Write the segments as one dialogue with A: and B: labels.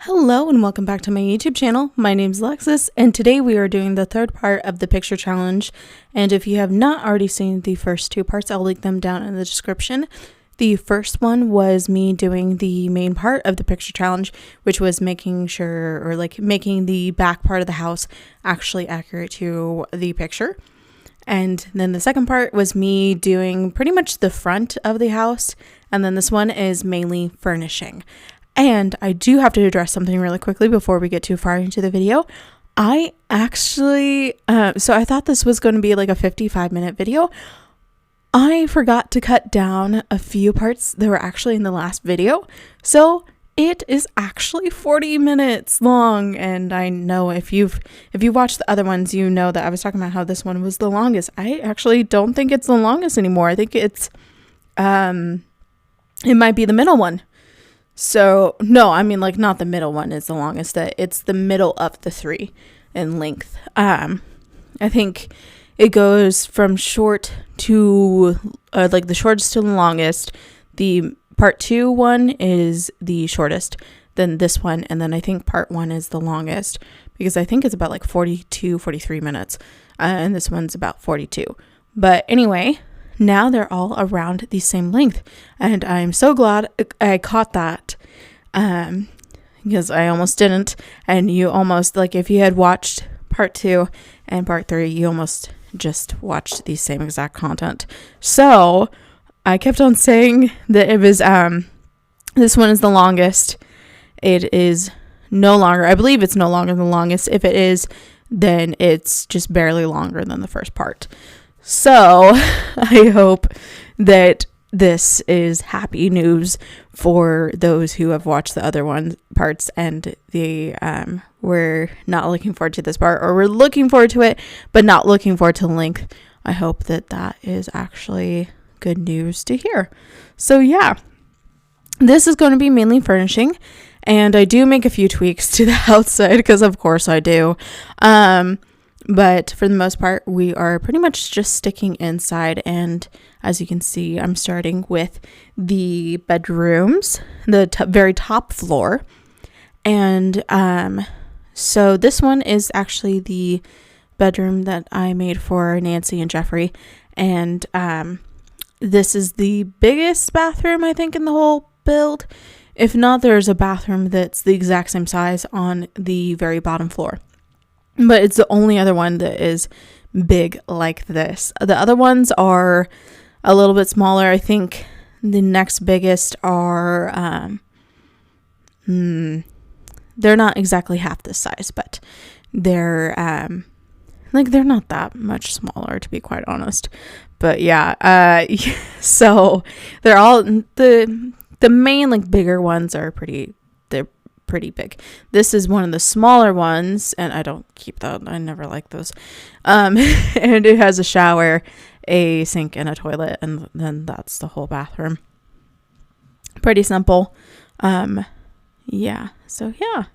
A: Hello and welcome back to my YouTube channel. My name's Alexis and today we are doing the third part of the picture challenge. And if you have not already seen the first two parts, I'll link them down in the description. The first one was me doing the main part of the picture challenge, which was making the back part of the house actually accurate to the picture. And then the second part was me doing pretty much the front of the house. And then this one is mainly furnishing. And I do have to address something really quickly before we get too far into the video. I actually, so I thought this was going to be like a 55-minute video. I forgot to cut down a few parts that were actually in the last video. So it is actually 40 minutes long. And I know if you watched the other ones, you know that I was talking about how this one was the longest. I actually don't think it's the longest anymore. I think it's, it might be the middle one. So, no, I mean, like, not the middle one is the longest. It's the middle of the three in length. I think it goes from short to, the shortest to the longest. The part 2 one is the shortest, then this one, and then I think part 1 is the longest, because I think it's about, 42, 43 minutes, and this one's about 42. But anyway, now they're all around the same length, and I'm so glad I caught that, because I almost didn't, and you almost, if you had watched part 2 and part 3, you almost just watched the same exact content. So I kept on saying that it was, this one is the longest. It is no longer, I believe it's no longer the longest. If it is, then it's just barely longer than the first part. So I hope that this is happy news for those who have watched the other parts and we're not looking forward to this part, or we're looking forward to it but not looking forward to the length. I hope that is actually good news to hear. So yeah, this is going to be mainly furnishing, and I do make a few tweaks to the outside because of course I do. But for the most part, we are pretty much just sticking inside. And as you can see, I'm starting with the bedrooms, the very top floor. And so this one is actually the bedroom that I made for Nancy and Jeffrey. And this is the biggest bathroom, I think, in the whole build. If not, there's a bathroom that's the exact same size on the very bottom floor. But it's the only other one that is big like this. The other ones are a little bit smaller. I think the next biggest are, they're not exactly half this size, but they're, they're not that much smaller, to be quite honest. But yeah, so they're all, the main, bigger ones are pretty big. This is one of the smaller ones, and I don't keep that. I never like those. And it has a shower, a sink, and a toilet, and then that's the whole bathroom. Pretty simple. Yeah. So yeah,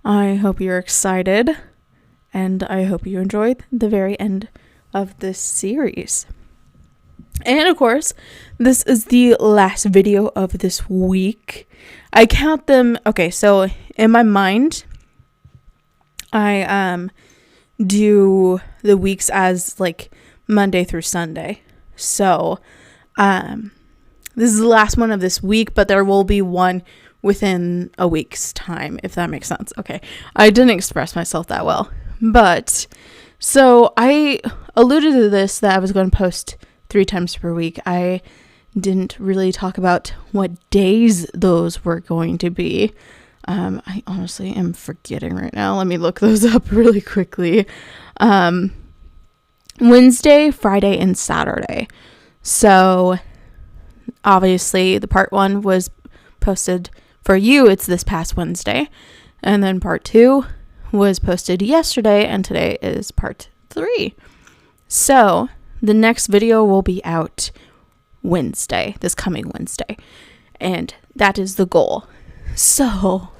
A: I hope you're excited, and I hope you enjoyed the very end of this series. And of course, this is the last video of this week. I count them. Okay, so in my mind, I do the weeks as Monday through Sunday. So this is the last one of this week, but there will be one within a week's time, if that makes sense. Okay, I didn't express myself that well, but so I alluded to this, that I was going to post 3 times per week. I didn't really talk about what days those were going to be. I honestly am forgetting right now. Let me look those up really quickly. Wednesday, Friday, and Saturday. So obviously the part 1 was posted for you. It's this past Wednesday. And then part 2 was posted yesterday, and today is part 3. So the next video will be out Wednesday, this coming Wednesday, and that is the goal. So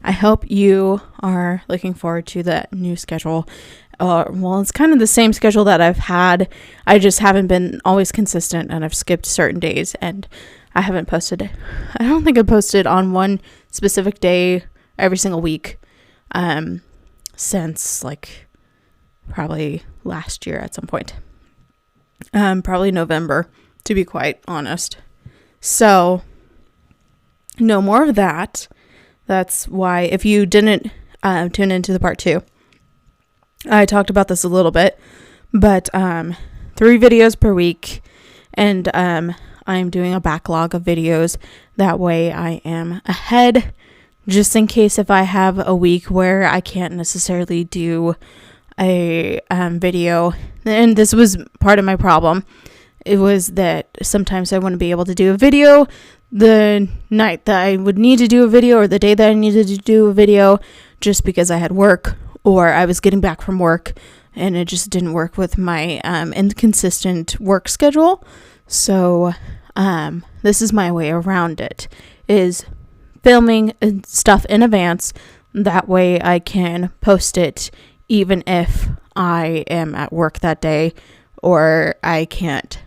A: I hope you are looking forward to that new schedule. Well, it's kind of the same schedule that I've had. I just haven't been always consistent, and I've skipped certain days, and I haven't posted. I don't think I posted on one specific day every single week since like probably last year at some point. Probably November, to be quite honest. So no more of that. That's why if you didn't tune into the part 2, I talked about this a little bit, but 3 videos per week, and I'm doing a backlog of videos. That way I am ahead, just in case if I have a week where I can't necessarily do a video. And this was part of my problem. It was that sometimes I wouldn't be able to do a video the night that I would need to do a video, or the day that I needed to do a video, just because I had work or I was getting back from work, and it just didn't work with my inconsistent work schedule. So this is my way around it, is filming stuff in advance. That way I can post it even if I am at work that day, or I can't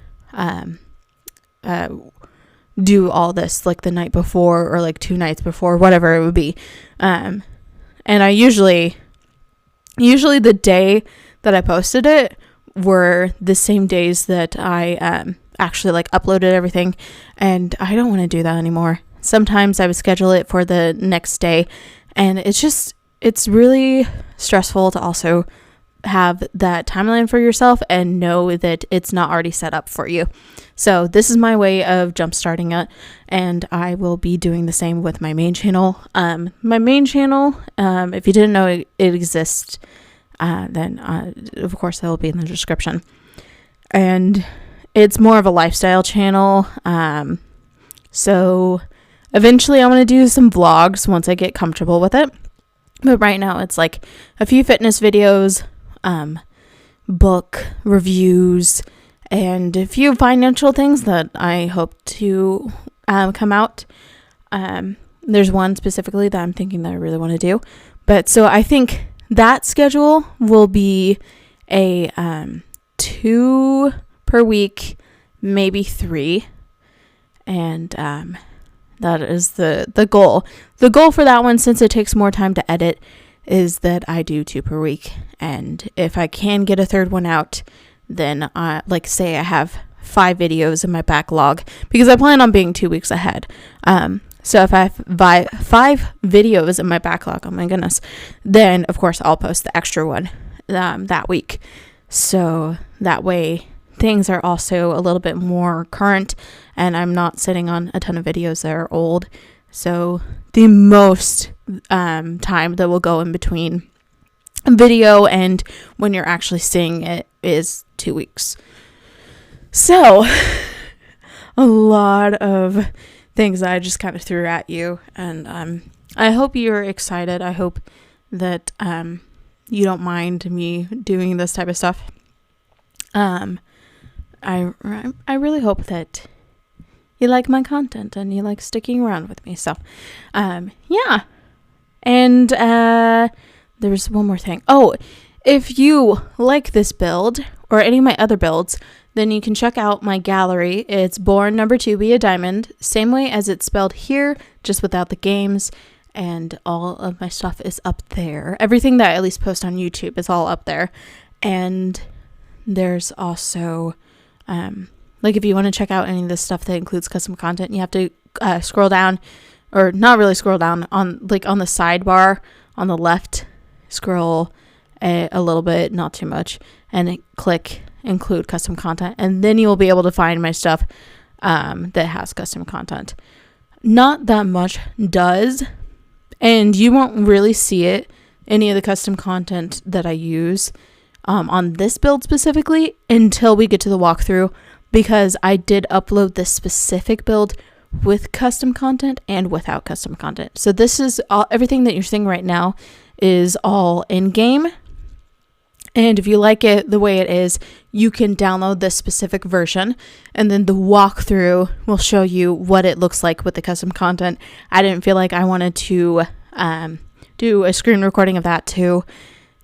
A: do all this like the night before, or like 2 nights before, whatever it would be. And I usually the day that I posted it were the same days that I actually like uploaded everything, and I don't want to do that anymore. Sometimes I would schedule it for the next day, and it's really stressful to also have that timeline for yourself and know that it's not already set up for you. So this is my way of jumpstarting it, and I will be doing the same with my main channel. My main channel, if you didn't know it exists, then of course it will be in the description. And it's more of a lifestyle channel. So eventually I want to do some vlogs once I get comfortable with it. But right now it's like a few fitness videos, book reviews, and a few financial things that I hope to come out. There's one specifically that I'm thinking that I really want to do. But so I think that schedule will be a 2 per week, maybe 3. And that is the goal. The goal for that one, since it takes more time to edit, is that I do 2 per week. And if I can get a third one out, then like say I have 5 videos in my backlog, because I plan on being 2 weeks ahead. So if I have 5 videos in my backlog, oh my goodness, then of course I'll post the extra one that week. So that way things are also a little bit more current, and I'm not sitting on a ton of videos that are old. So the most time that will go in between a video and when you're actually seeing it is 2 weeks. So a lot of things that I just kind of threw at you, and I hope you're excited. I hope that you don't mind me doing this type of stuff. I really hope that you like my content and you like sticking around with me. So yeah. And there's one more thing. Oh, if you like this build or any of my other builds, then you can check out my gallery. It's Born Number 2 Be a Diamond, same way as it's spelled here, just without the games, and all of my stuff is up there. Everything that I at least post on YouTube is all up there. And there's also like if you want to check out any of this stuff that includes custom content, you have to scroll down, or not really scroll down, on the sidebar on the left, scroll a little bit, not too much, and click include custom content, and then you'll be able to find my stuff that has custom content. Not that much does, and you won't really see it, any of the custom content that I use on this build specifically, until we get to the walkthrough, because I did upload this specific build with custom content and without custom content. So this is all, everything that you're seeing right now is all in game. And if you like it the way it is, you can download this specific version, and then the walkthrough will show you what it looks like with the custom content. I didn't feel like I wanted to do a screen recording of that too,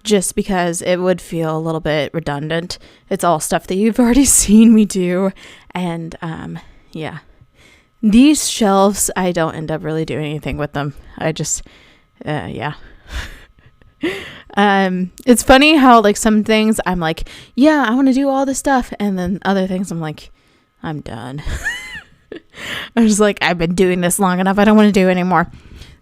A: just because it would feel a little bit redundant. It's all stuff that you've already seen me do. And yeah, these shelves, I don't end up really doing anything with them. Yeah. It's funny how like some things I'm like, yeah, I want to do all this stuff, and then other things I'm like, I'm done. I'm just like, I've been doing this long enough, I don't want to do anymore.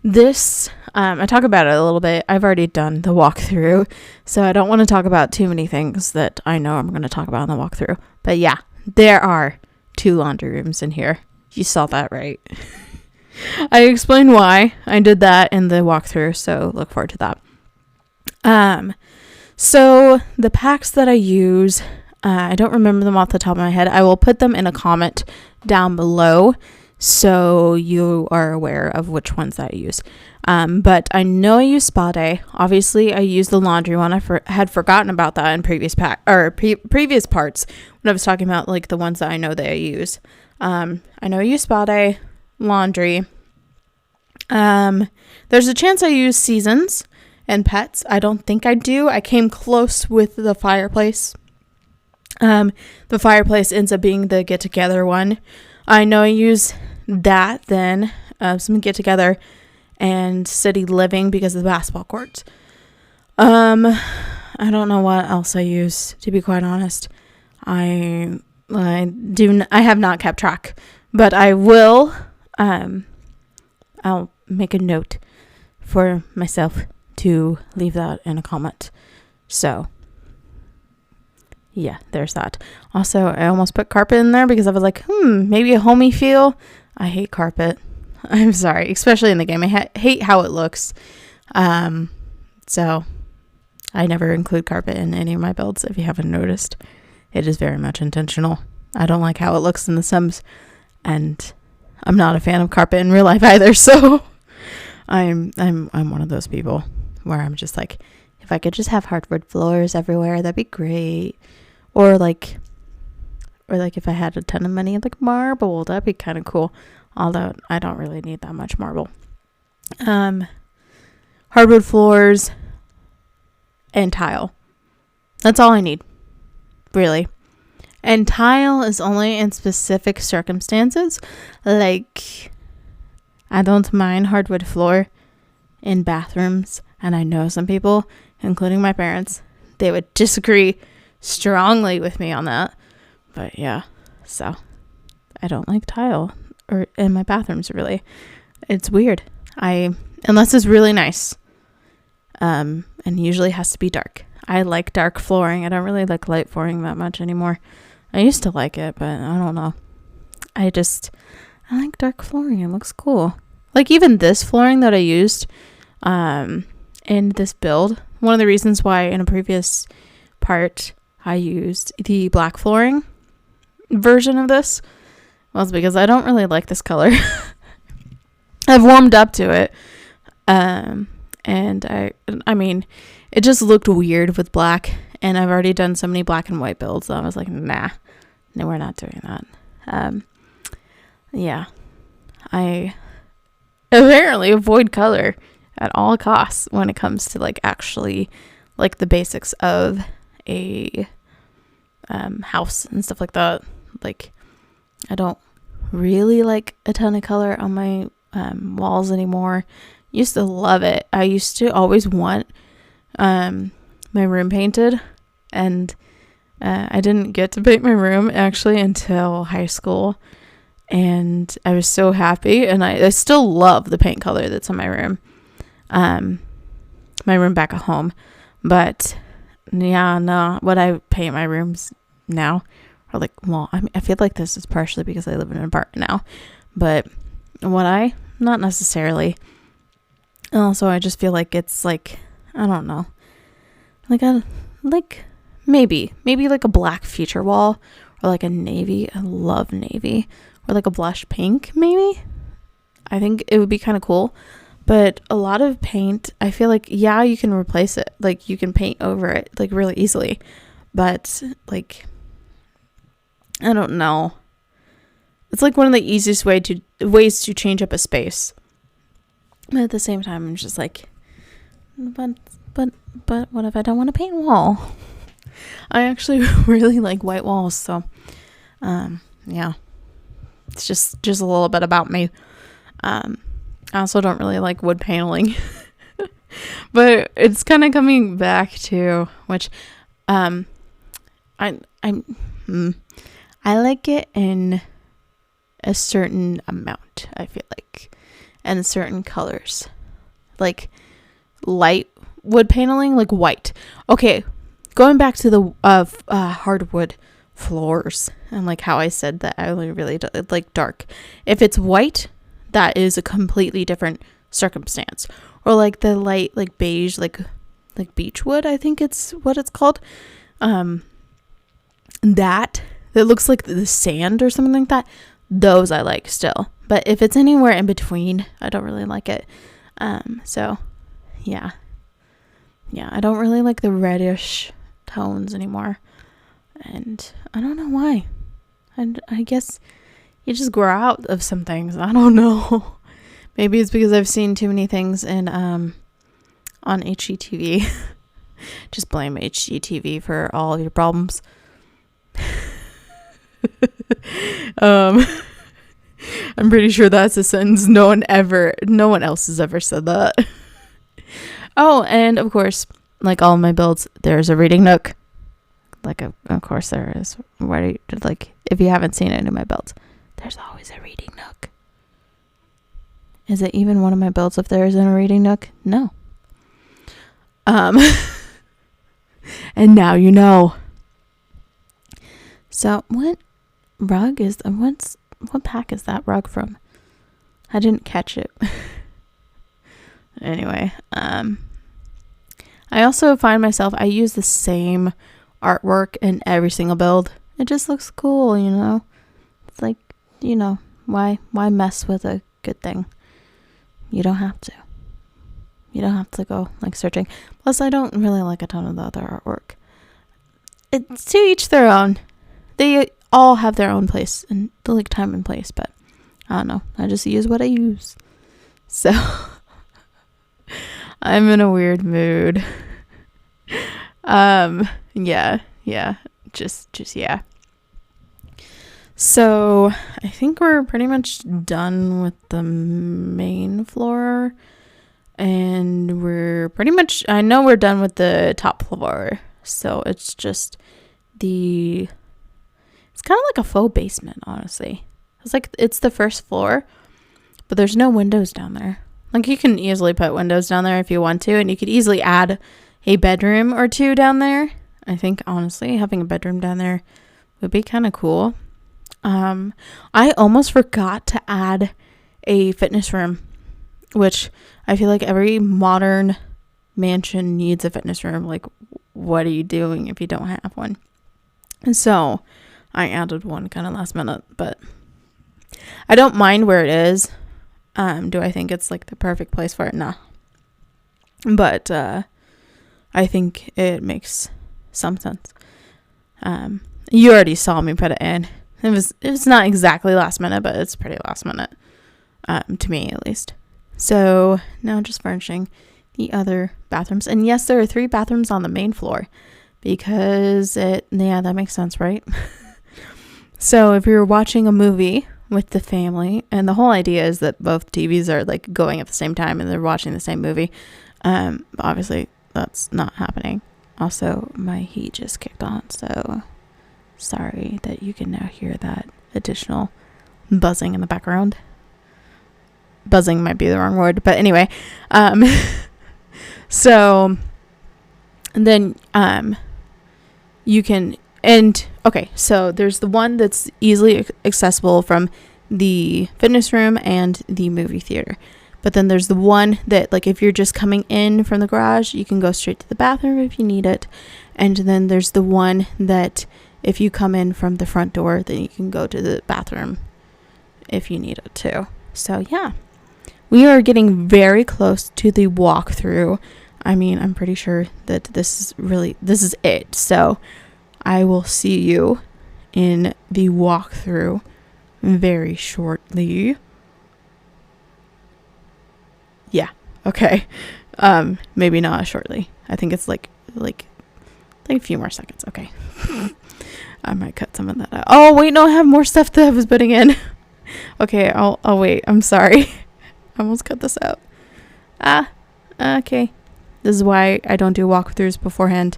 A: This I talk about it a little bit. I've already done the walkthrough, so I don't want to talk about too many things that I know I'm going to talk about in the walkthrough. But yeah, there are 2 laundry rooms in here. You saw that right. I explained why I did that in the walkthrough, so look forward to that. So the packs that I use, I don't remember them off the top of my head. I will put them in a comment down below so you are aware of which ones that I use. But I know I use Spa Day. Obviously, I use the laundry one. I had forgotten about that in previous previous parts when I was talking about like the ones that I know that I use. I know I use Spa Day, laundry. There's a chance I use Seasons and Pets. I don't think I do. I came close with the Fireplace. The Fireplace ends up being the Get Together one. I know I use that then, some Get Together and City Living because of the basketball courts. I don't know what else I use, to be quite honest. I have not kept track, but I will. I'll make a note for myself to leave that in a comment. So yeah, there's that. Also, I almost put carpet in there because I was like, maybe a homey feel. I hate carpet. I'm sorry, especially in the game. I hate how it looks. So I never include carpet in any of my builds. If you haven't noticed, it is very much intentional. I don't like how it looks in the Sims, and I'm not a fan of carpet in real life either. So I'm one of those people where I'm just like, if I could just have hardwood floors everywhere, that'd be great. Or like if I had a ton of money, like marble, that'd be kind of cool. Although I don't really need that much marble. Hardwood floors and tile. That's all I need, really. And tile is only in specific circumstances. Like, I don't mind hardwood floor in bathrooms. And I know some people, including my parents, they would disagree strongly with me on that. But yeah, so I don't like tile or in my bathrooms, really. It's weird. Unless it's really nice. And usually has to be dark. I like dark flooring. I don't really like light flooring that much anymore. I used to like it, but I don't know. I like dark flooring. It looks cool. Like even this flooring that I used in this build, one of the reasons why in a previous part I used the black flooring version of this was because I don't really like this color. I've warmed up to it. And I mean, it just looked weird with black, and I've already done so many black and white builds, so I was like, no, we're not doing that. Yeah, I apparently avoid color at all costs when it comes to like actually like the basics of a house and stuff like that. Like, I don't really like a ton of color on my walls anymore. Used to love it. I used to always want my room painted, and I didn't get to paint my room actually until high school, and I was so happy, and I still love the paint color that's in my room back at home. But yeah, no, what I paint my rooms now are like, well, I feel like this is partially because I live in an apartment now, but not necessarily. Also, I just feel like it's like, I don't know, maybe like a black feature wall, or like a navy. I love navy, or like a blush pink, maybe. I think it would be kind of cool. But a lot of paint, I feel like, yeah, you can replace it. Like, you can paint over it, like, really easily. But, like, I don't know. It's, like, one of the easiest ways to change up a space. But at the same time, I'm just like, but what if I don't want to paint a wall? I actually really like white walls, so, yeah. It's just a little bit about me. I also don't really like wood paneling. But it's kind of coming back to, which I like it in a certain amount, I feel like, and certain colors, like light wood paneling, like white. Okay, going back to the hardwood floors and like how I said that I only really like dark. If it's white, that is a completely different circumstance. Or like the light, like beige, like beech wood, I think it's what it's called. That looks like the sand or something like that. Those I like still. But if it's anywhere in between, I don't really like it. So yeah, I don't really like the reddish tones anymore, and I don't know why. And I guess you just grow out of some things. I don't know. Maybe it's because I've seen too many things in on HGTV. Just blame HGTV for all of your problems. I'm pretty sure that's a sentence no one else has ever said that. Oh, and of course, like all my builds, there's a reading nook. Like of course there is. If you haven't seen any of my builds, there's always a reading nook. Is it even one of my builds if there isn't a reading nook? No. And now you know. So what rug is what pack is that rug from? I didn't catch it. Anyway, I also find myself, I use the same artwork in every single build. It just looks cool, you know. It's like, you know, why mess with a good thing? You don't have to. You don't have to go like searching. Plus, I don't really like a ton of the other artwork. It's to each their own. They all have their own place and like time and place, but I don't know. I just use what I use. So I'm in a weird mood. Yeah. Just yeah. So I think we're pretty much done with the main floor, and I know we're done with the top floor. So it's just it's kind of like a faux basement, honestly. It's the first floor, but there's no windows down there. Like you can easily put windows down there if you want to, and you could easily add a bedroom or two down there. I think honestly having a bedroom down there would be kind of cool. I almost forgot to add a fitness room, which I feel like every modern mansion needs a fitness room. Like, what are you doing if you don't have one? And so I added one kind of last minute, but I don't mind where it is. Do I think it's like the perfect place for it? Nah. But I think it makes some sense. You already saw me put it in. It was not exactly last minute, but it's pretty last minute, to me at least. So now just furnishing the other bathrooms. And yes, there are 3 bathrooms on the main floor because that makes sense, right? So if you're watching a movie with the family, and the whole idea is that both TVs are like going at the same time and they're watching the same movie, obviously that's not happening. Also, my heat just kicked on, so sorry that you can now hear that additional buzzing in the background. Buzzing might be the wrong word, but anyway. So then you can, and okay, so there's the one that's easily accessible from the fitness room and the movie theater. But then there's the one that, like, if you're just coming in from the garage, you can go straight to the bathroom if you need it. And then there's the one that if you come in from the front door, then you can go to the bathroom if you need it too. So yeah, we are getting very close to the walkthrough. I mean, I'm pretty sure that this is it. So I will see you in the walkthrough very shortly. Yeah. Okay. Maybe not shortly. I think it's like a few more seconds. Okay. I might cut some of that out. Oh wait, no, I have more stuff that I was putting in. Okay, I'll wait. I'm sorry. I almost cut this out. Okay. This is why I don't do walkthroughs beforehand.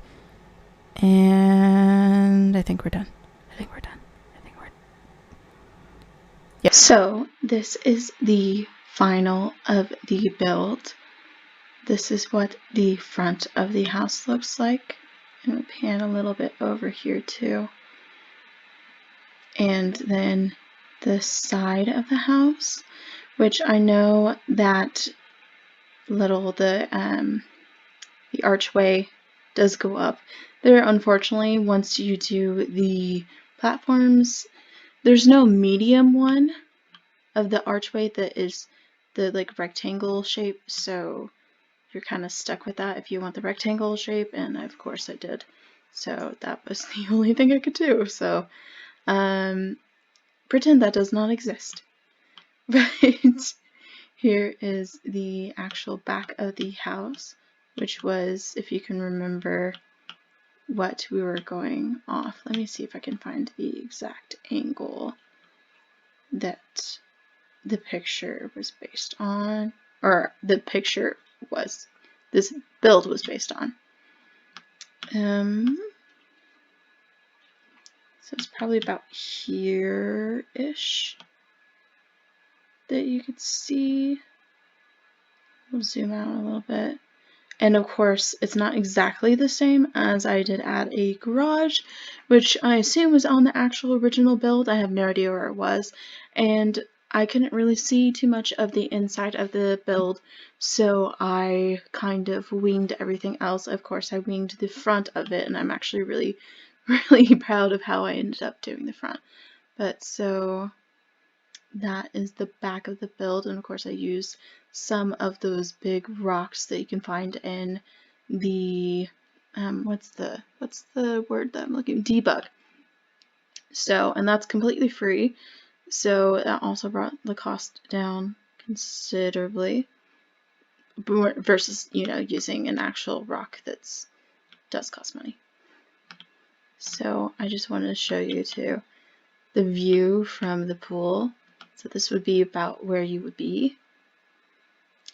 A: And I think we're done. Yep. So this is the final of the build. This is what the front of the house looks like. I'm going to pan a little bit over here too. And then the side of the house, which I know that the archway does go up. There, unfortunately, once you do the platforms, there's no medium one of the archway that is the like rectangle shape, so you're kind of stuck with that if you want the rectangle shape, and of course I did. So that was the only thing I could do. So pretend that does not exist. But here is the actual back of the house, which was, if you can remember what we were going off. Let me see if I can find the exact angle that the picture was based on, or the picture was, this build was based on. So it's probably about here-ish that you could see. We'll zoom out a little bit. And of course, it's not exactly the same, as I did add a garage, which I assume was on the actual original build. I have no idea where it was. And I couldn't really see too much of the inside of the build, so I kind of winged everything else. Of course, I winged the front of it, and I'm actually really, really proud of how I ended up doing the front. But so that is the back of the build, and of course I used some of those big rocks that you can find in the what's the word that I'm looking, debug. So, and that's completely free, so that also brought the cost down considerably versus, you know, using an actual rock that's does cost money. So I just wanted to show you too the view from the pool. So this would be about where you would be.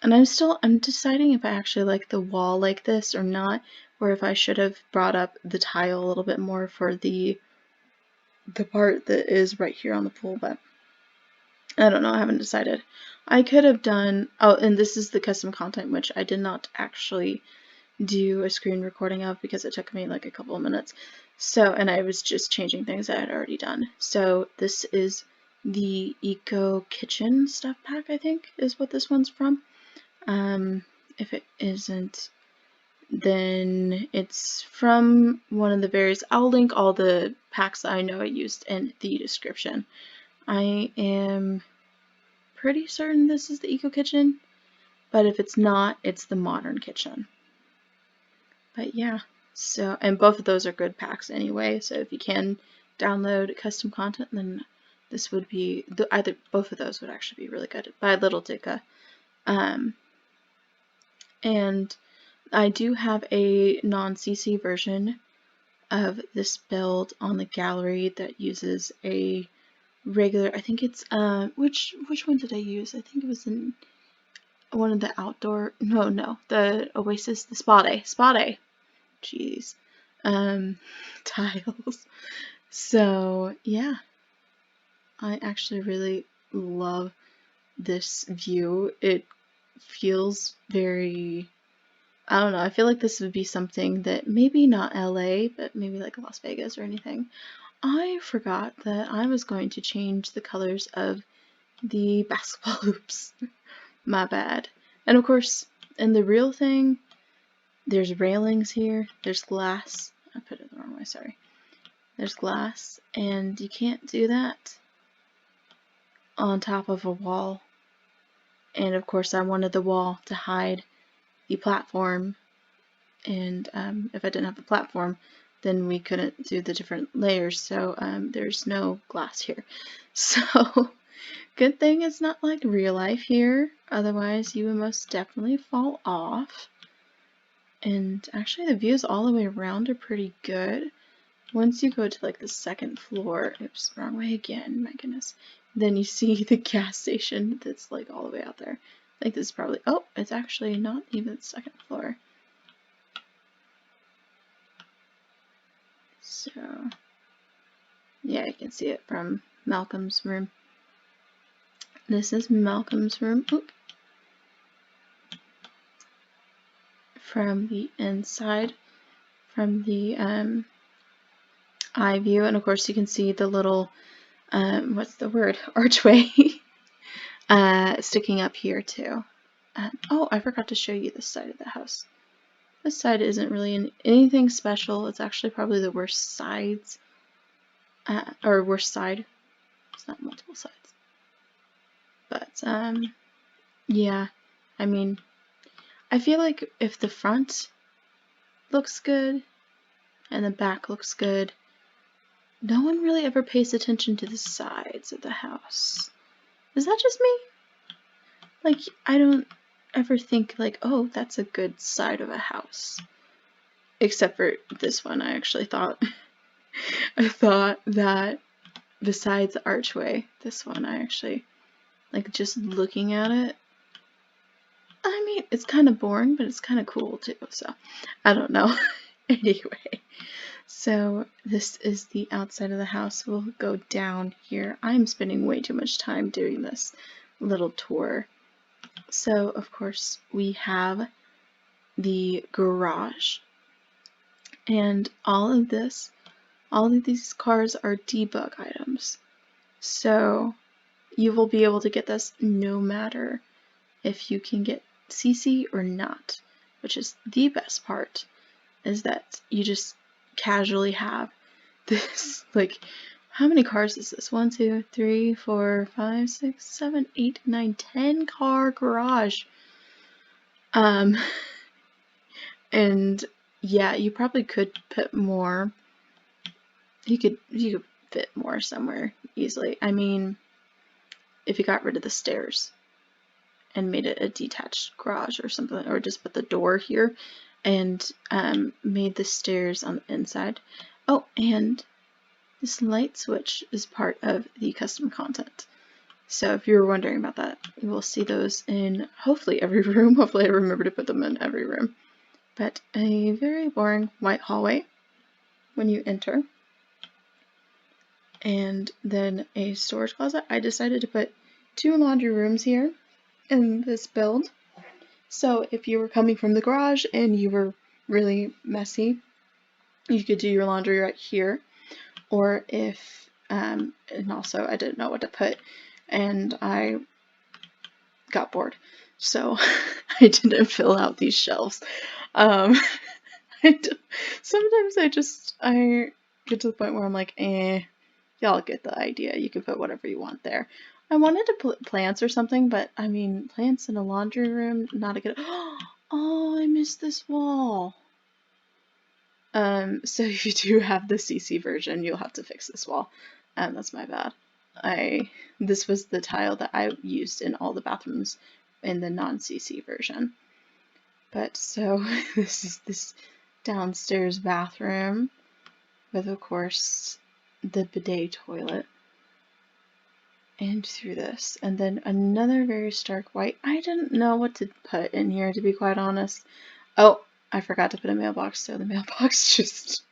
A: And I'm deciding if I actually like the wall like this or not, or if I should have brought up the tile a little bit more for the part that is right here on the pool, but I don't know, I haven't decided. I could have done, oh, and this is the custom content, which I did not actually do a screen recording of because it took me like a couple of minutes. So, and I was just changing things I had already done. So this is the Eco Kitchen stuff pack, I think is what this one's from. If it isn't, then it's from one of the various, I'll link all the packs that I know I used in the description. I am pretty certain this is the Eco Kitchen, but if it's not, it's the Modern Kitchen. But yeah, so, and both of those are good packs anyway, so if you can download custom content, then this would be, both of those would actually be really good, by LittleDica. And I do have a non-CC version of this build on the gallery that uses a regular, I think it's, which one did I use? I think it was in one of the outdoor, no, the Oasis, the Spa Day, jeez, tiles. So yeah, I actually really love this view. It feels very, I don't know, I feel like this would be something that maybe not LA, but maybe like Las Vegas or anything. I forgot that I was going to change the colors of the basketball hoops. My bad. And of course, in the real thing, there's railings here, there's glass. I put it the wrong way, sorry. There's glass, and you can't do that on top of a wall. And of course, I wanted the wall to hide the platform, and if I didn't have the platform, then we couldn't do the different layers, so there's no glass here. So good thing it's not like real life here, otherwise you would most definitely fall off. And actually the views all the way around are pretty good. Once you go to like the second floor, oops, wrong way again, my goodness, then you see the gas station that's like all the way out there. I think this is probably, oh, it's actually not even the second floor. So, yeah, you can see it from Malcolm's room. This is Malcolm's room. Oop. From the inside, from the eye view, and of course you can see the little what's the word, archway sticking up here too. Oh, I forgot to show you this side of the house. This side isn't really anything special. It's actually probably the worst sides, or worst side. It's not multiple sides, but yeah, I mean, I feel like if the front looks good and the back looks good, no one really ever pays attention to the sides of the house. Is that just me? Like, I don't ever think like, oh, that's a good side of a house. Except for this one, I actually thought. I thought that besides the archway, this one I actually, like, just looking at it, I mean, it's kind of boring, but it's kind of cool too, so I don't know. Anyway, so this is the outside of the house. We'll go down here. I'm spending way too much time doing this little tour. So, of course, we have the garage. And all of these cars are debug items. So, you will be able to get this no matter if you can get CC or not, which is the best part, is that you just casually have this, like, how many cars is this? 1, 2, 3, 4, 5, 6, 7, 8, 9, 10 car garage. And yeah, you probably could put more. You could fit more somewhere easily. I mean, if you got rid of the stairs and made it a detached garage or something, or just put the door here and made the stairs on the inside. Oh, and this light switch is part of the custom content. So if you were wondering about that, you will see those in hopefully every room. Hopefully I remember to put them in every room. But a very boring white hallway when you enter. And then a storage closet. I decided to put 2 laundry rooms here in this build. So if you were coming from the garage and you were really messy, you could do your laundry right here. Or if, and also I didn't know what to put and I got bored. So I didn't fill out these shelves. Sometimes I get to the point where I'm like, y'all get the idea. You can put whatever you want there. I wanted to put plants or something, but I mean, plants in a laundry room, not a good. Oh, I missed this wall. So if you do have the CC version, you'll have to fix this wall. That's my bad. This was the tile that I used in all the bathrooms in the non-CC version. But so this is this downstairs bathroom with, of course, the bidet toilet. And through this. And then another very stark white. I didn't know what to put in here, to be quite honest. Oh, I forgot to put a mailbox, so the mailbox just...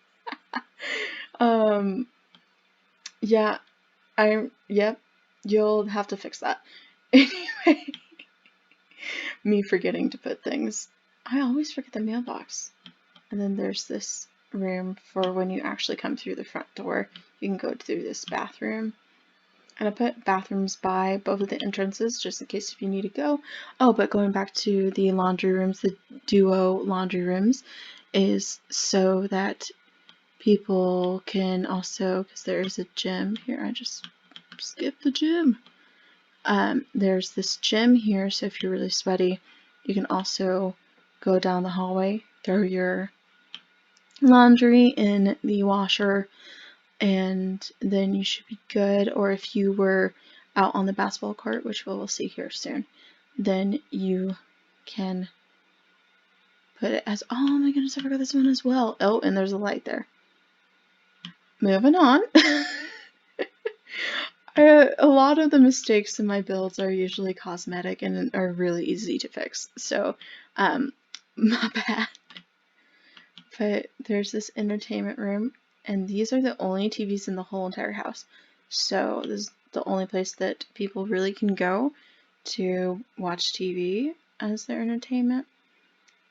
A: yeah, yep, you'll have to fix that. Anyway, me forgetting to put things. I always forget the mailbox. And then there's this room for when you actually come through the front door. You can go through this bathroom. And I put bathrooms by both of the entrances just in case if you need to go. Oh, but going back to the laundry rooms, the duo laundry rooms is so that people can also, because there is a gym here, I just skipped the gym. There's this gym here, so if you're really sweaty, you can also go down the hallway, throw your laundry in the washer, and then you should be good. Or if you were out on the basketball court, which we'll see here soon, then you can put it as, oh my goodness, I forgot this one as well. Oh, and there's a light there. Moving on. A lot of the mistakes in my builds are usually cosmetic and are really easy to fix, so my bad. But there's this entertainment room. and these are the only TVs in the whole entire house. So this is the only place that people really can go to watch TV as their entertainment.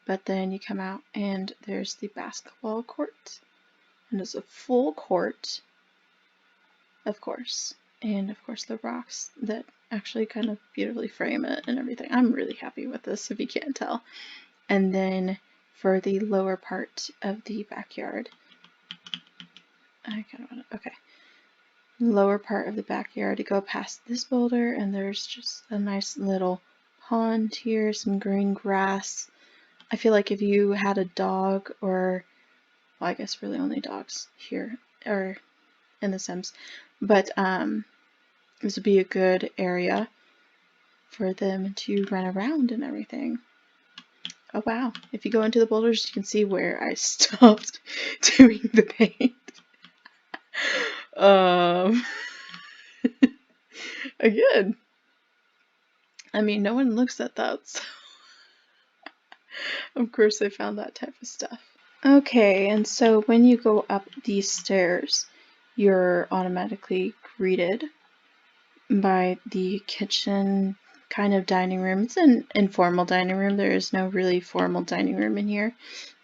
A: But then you come out and there's the basketball court, and it's a full court, of course, and of course the rocks that actually kind of beautifully frame it and everything. I'm really happy with this, if you can't tell. And then for the lower part of the backyard, lower part of the backyard, you go past this boulder and there's just a nice little pond here, some green grass. I feel like if you had a dog, or, well, I guess really only dogs here or in the Sims, but this would be a good area for them to run around and everything. Oh wow, if you go into the boulders, you can see where I stopped doing the paint. Again, I mean, no one looks at that, so of course I found that type of stuff. Okay, and so when you go up these stairs, you're automatically greeted by the kitchen kind of dining room. It's an informal dining room. There is no really formal dining room in here.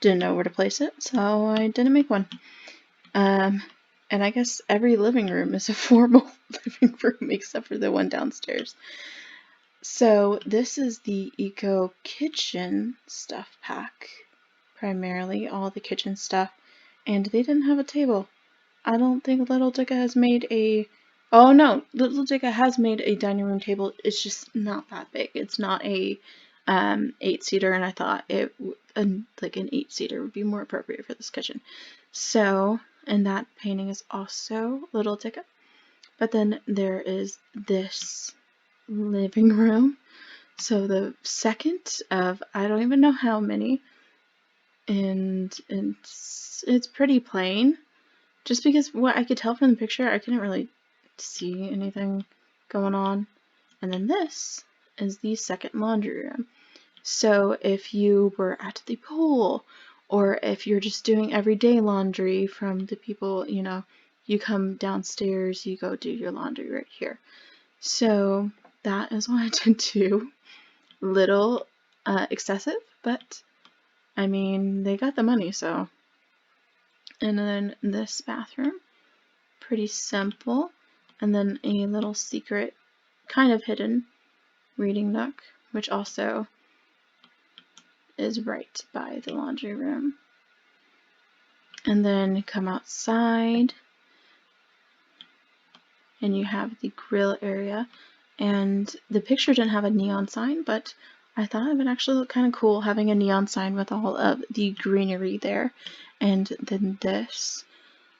A: Didn't know where to place it, so I didn't make one. And I guess every living room is a formal living room except for the one downstairs. So this is the Eco Kitchen stuff pack, primarily all the kitchen stuff, and they didn't have a table. I don't think LittleDica has made a... Oh no, LittleDica has made a dining room table. It's just not that big. It's not a 8-seater, and I thought like an 8-seater would be more appropriate for this kitchen. So, and that painting is also LittleDica. But then there is this living room. So the second of, I don't even know how many, and it's pretty plain. Just because what I could tell from the picture, I couldn't really see anything going on. And then this is the second laundry room. So if you were at the pool, or if you're just doing everyday laundry from the people, you know, you come downstairs, you go do your laundry right here. So that is what I did too. Little excessive, but I mean, they got the money, so. And then this bathroom, pretty simple. And then a little secret, kind of hidden reading nook, which also is right by the laundry room. And then come outside, and you have the grill area. And the picture didn't have a neon sign, but I thought it would actually look kind of cool having a neon sign with all of the greenery there. And then this,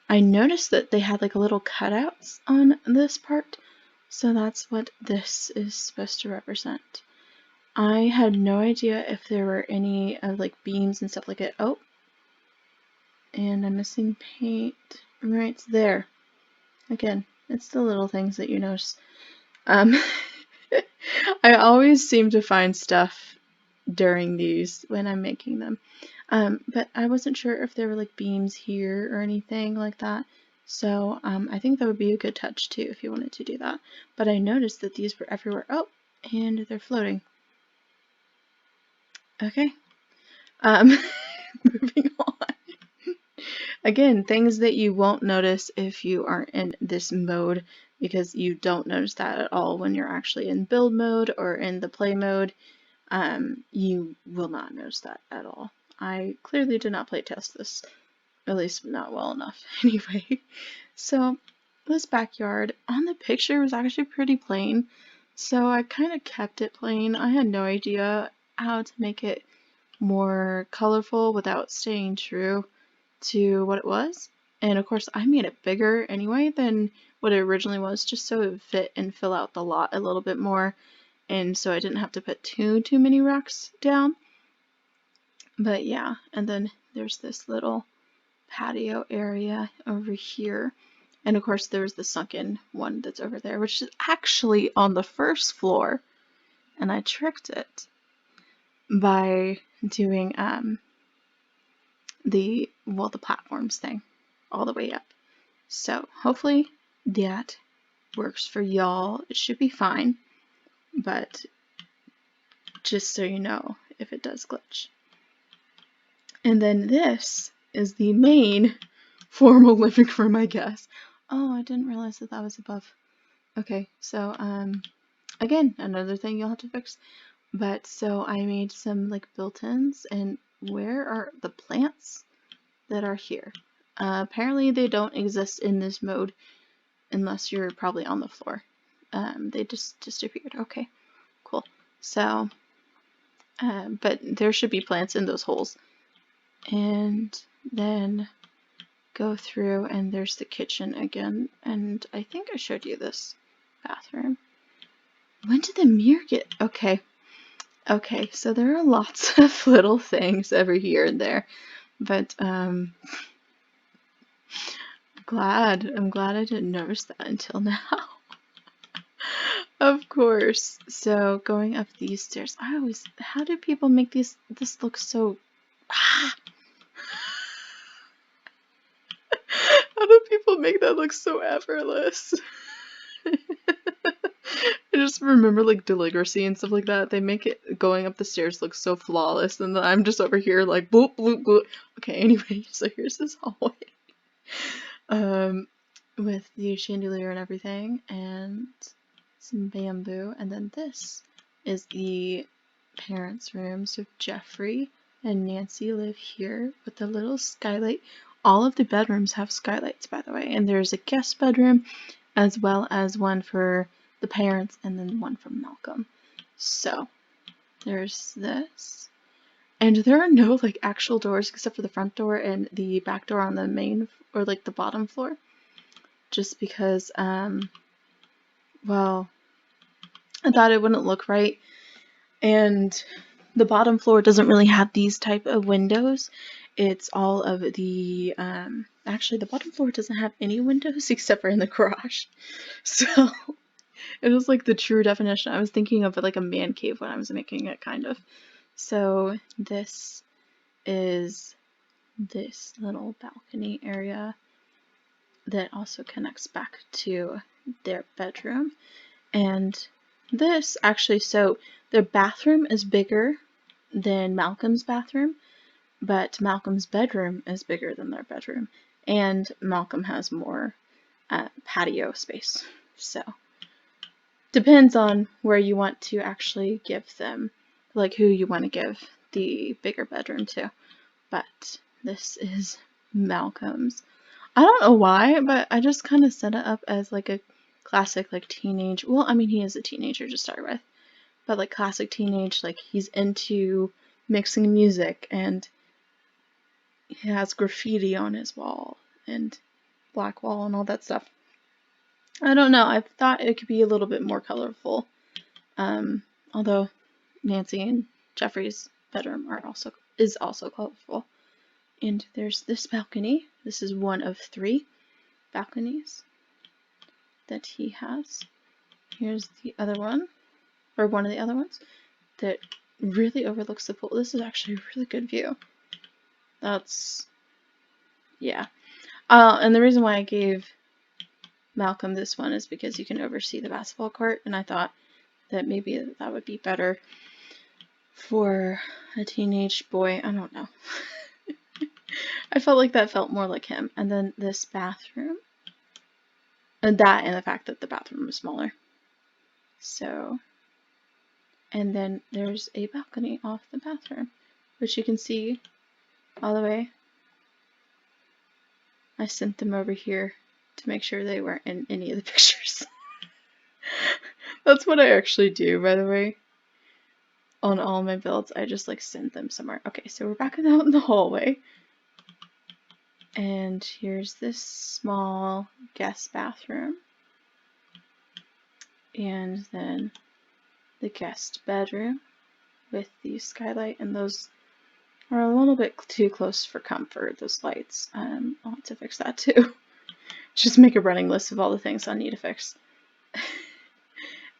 A: I noticed that they had like a little cutouts on this part, so that's what this is supposed to represent. I had no idea if there were any like beams and stuff like it. Oh, and I'm missing paint right there. Again, it's the little things that you notice. I always seem to find stuff during these when I'm making them. But I wasn't sure if there were like beams here or anything like that. So I think that would be a good touch too if you wanted to do that. But I noticed that these were everywhere. Oh, and they're floating. Okay. Moving on. Again, things that you won't notice if you aren't in this mode, because you don't notice that at all when you're actually in build mode or in the play mode. You will not notice that at all. I clearly did not play test this, at least not well enough anyway. So this backyard on the picture was actually pretty plain, so I kind of kept it plain. I had no idea how to make it more colorful without staying true to what it was. And of course I made it bigger anyway than what it originally was, just so it would fit and fill out the lot a little bit more, and so I didn't have to put too many rocks down. But yeah, and then there's this little patio area over here, and of course there's the sunken one that's over there, which is actually on the first floor, and I tricked it by doing the platforms thing. all the way up. So hopefully that works for y'all. It should be fine, but just so you know if it does glitch. And then this is the main formal living room, I guess. Oh, I didn't realize that that was above. Okay, so again, another thing you'll have to fix. But so I made some like built-ins, and where are the plants that are here? Apparently they don't exist in this mode unless you're probably on the floor. They just disappeared. Okay, cool. So, but there should be plants in those holes. And then go through, and there's the kitchen again. And I think I showed you this bathroom. When did the mirror get? Okay. Okay, so there are lots of little things every here and there, but I'm glad I didn't notice that until now. Of course. So going up these stairs, how do people make this look so, how do people make that look so effortless? I just remember like calligraphy and stuff like that. They make it going up the stairs look so flawless, and then I'm just over here like bloop bloop bloop. Okay, anyway, so here's this hallway. With the chandelier and everything, and some bamboo, and then this is the parents' room. So Jeffrey and Nancy live here with a little skylight. All of the bedrooms have skylights, by the way, and there's a guest bedroom as well as one for the parents, and then one for Malcolm. So there's this. And there are no like actual doors except for the front door and the back door on the main or like the bottom floor. Just because, well, I thought it wouldn't look right. And the bottom floor doesn't really have these type of windows. It's all of the, actually the bottom floor doesn't have any windows except for in the garage. So it was like the true definition. I was thinking of it like a man cave when I was making it, kind of. So this is this little balcony area that also connects back to their bedroom. And this actually, so their bathroom is bigger than Malcolm's bathroom, but Malcolm's bedroom is bigger than their bedroom, and Malcolm has more patio space. So depends on where you want to actually give them, like who you want to give the bigger bedroom to. But this is Malcolm's. I don't know why, but I just kind of set it up as like a classic like teenage, well, I mean he is a teenager to start with, but like classic teenage, like he's into mixing music, and he has graffiti on his wall and black wall and all that stuff. I don't know, I thought it could be a little bit more colorful, although Nancy and Jeffrey's bedroom is also colorful. And there's this balcony. This is one of 3 balconies that he has. Here's the other one, or one of the other ones, that really overlooks the pool. This is actually a really good view. That's, yeah. And the reason why I gave Malcolm this one is because you can oversee the basketball court, and I thought that maybe that would be better for a teenage boy. I don't know. I felt like that felt more like him. And then this bathroom, and the fact that the bathroom was smaller. So, and then there's a balcony off the bathroom, which you can see all the way. I sent them over here to make sure they weren't in any of the pictures. That's what I actually do, by the way. On all my builds, I just like send them somewhere. Okay, so we're back out in the hallway. And here's this small guest bathroom. And then the guest bedroom with the skylight, and those are a little bit too close for comfort, those lights. I'll have to fix that too. Just make a running list of all the things I need to fix.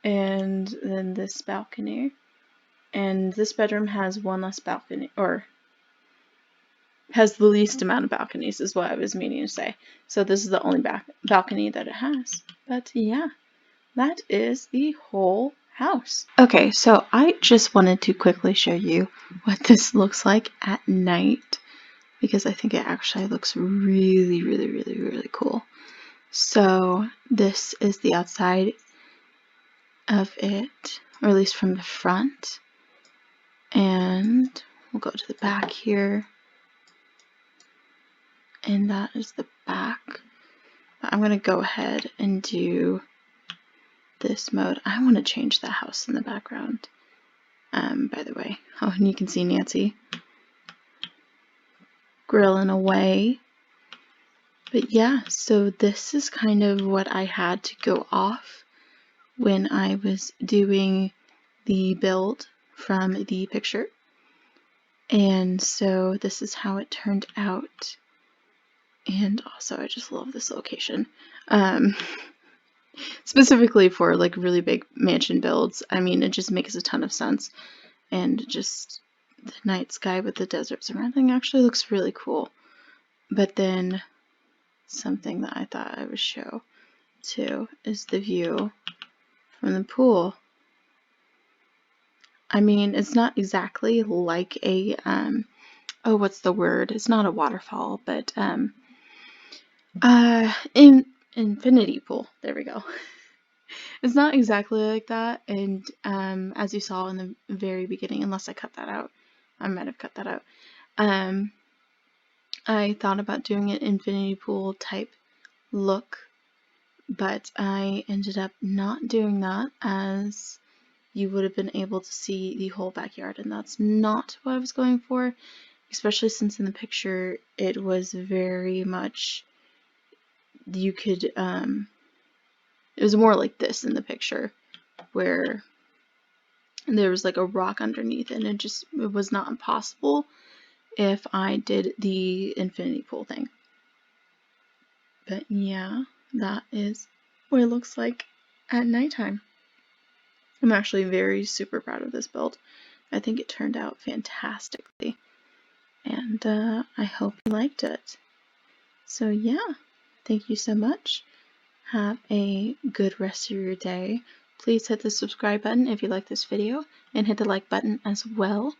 A: And then this balcony. And this bedroom has one less balcony, or has the least amount of balconies is what I was meaning to say. So this is the only balcony that it has. But yeah, that is the whole house. Okay, so I just wanted to quickly show you what this looks like at night, because I think it actually looks really, really, really, really cool. So this is the outside of it, or at least from the front. And we'll go to the back here. And that is the back. I'm going to go ahead and do this mode. I want to change the house in the background, by the way. Oh, and you can see Nancy grilling away. But yeah, so this is kind of what I had to go off when I was doing the build from the picture. And so this is how it turned out. And also, I just love this location. Specifically for like really big mansion builds. I mean, it just makes a ton of sense. And just the night sky with the desert surrounding actually looks really cool. But then something that I thought I would show too is the view from the pool. I mean, it's not exactly like a, oh, what's the word? It's not a waterfall, but, infinity pool. There we go. It's not exactly like that, and, as you saw in the very beginning, unless I cut that out, I might have cut that out, I thought about doing an infinity pool type look, but I ended up not doing that, as you would have been able to see the whole backyard, and that's not what I was going for, especially since in the picture it was very much, you could, it was more like this in the picture, where there was like a rock underneath, and it was not impossible if I did the infinity pool thing. But yeah, that is what it looks like at nighttime. I'm actually very super proud of this build. I think it turned out fantastically, and I hope you liked it. So yeah, thank you so much. Have a good rest of your day. Please hit the subscribe button if you like this video, and hit the like button as well.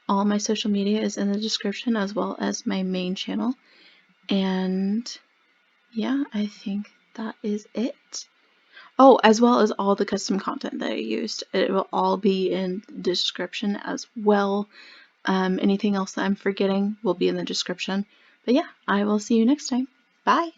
A: All my social media is in the description, as well as my main channel. And yeah, I think that is it. Oh, as well as all the custom content that I used. It will all be in the description as well. Anything else that I'm forgetting will be in the description. But yeah, I will see you next time. Bye!